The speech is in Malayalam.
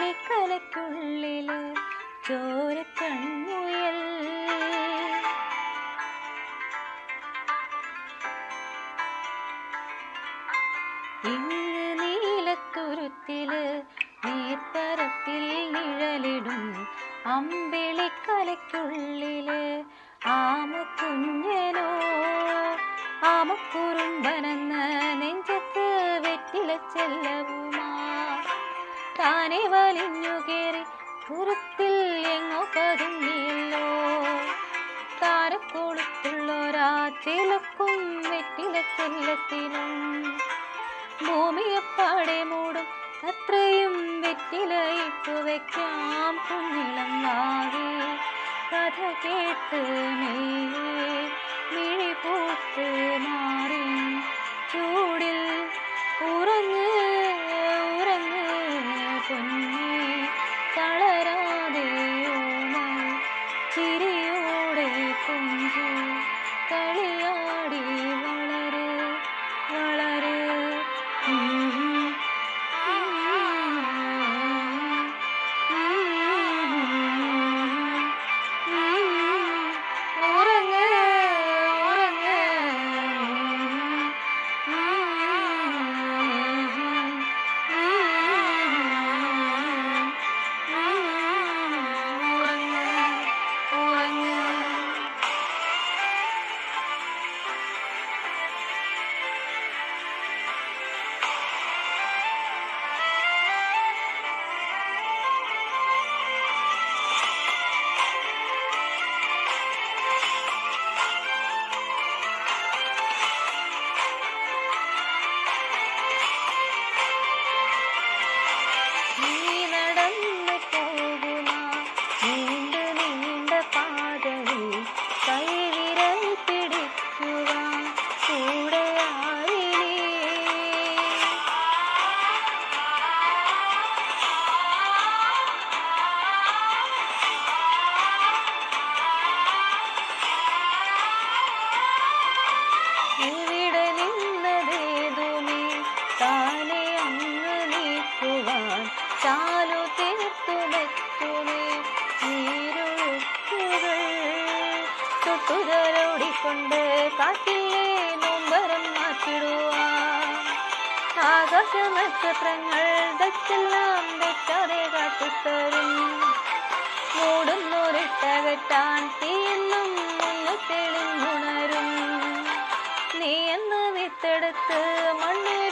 അമ്പിളിക്കലയ്ക്കുള്ളില് ചോരക്കൺമുയൽ. ഇങ്ങ് നീലത്തുരുത്തില് നീർപ്പരപ്പിൽ നിഴലിടും അമ്പിളിക്കലയ്ക്കുള്ളില് ആമക്കുഞ്ഞനോ ആമക്കുറുമ്പനെന്ന നെഞ്ചത്ത് വെറ്റില ചെല്ലവുമാ താനെ വലിഞ്ഞു കേറി പുറത്തിൽ എങ്ങോ പതുങ്ങിയല്ലോ. താരക്കൊളുത്തുള്ളൊരാ ചിലക്കും വെറ്റില ചെല്ലത്തിനും ഭൂമിയെപ്പാടെ മൂടും അത്രയും വെറ്റില ഇട്ടു വയ്ക്കാം കുഞ്ഞിളം വാവേ. കഥ കേട്ട് മെല്ലെ മിഴി പൂത്ത് മാറി ചൂടിൽ ഉറങ്ങ് ഉറങ്ങ് പൊന്നേ തളരാതെ ഓമൽ ചിരിയോടെ കൊഞ്ചി കളിയാടി വളര് വളര്. ഇവിടെ നിന്നതേതുമേ താനെ അങ്ങ് നീക്കുവാൻ ചാലു തീർത്തുമെത്തുമേ നീരൊഴുക്കുകൾ തൊട്ടുതലോടിക്കൊണ്ട് കാറ്റിലെ നൊമ്പരം മാറ്റിടുവാൻ ആകാശ നക്ഷത്രങ്ങൾ ദക്കെല്ലാം വെക്കാതെ കാട്ടിത്തരും. മൂടുന്നൊരിട്ടകറ്റാൻ തീയെന്നും ഒന്ന് തെളിഞ്ഞുണരും. നീ എന്ന് വിത്തെടുത്ത് മണ്ണിൽ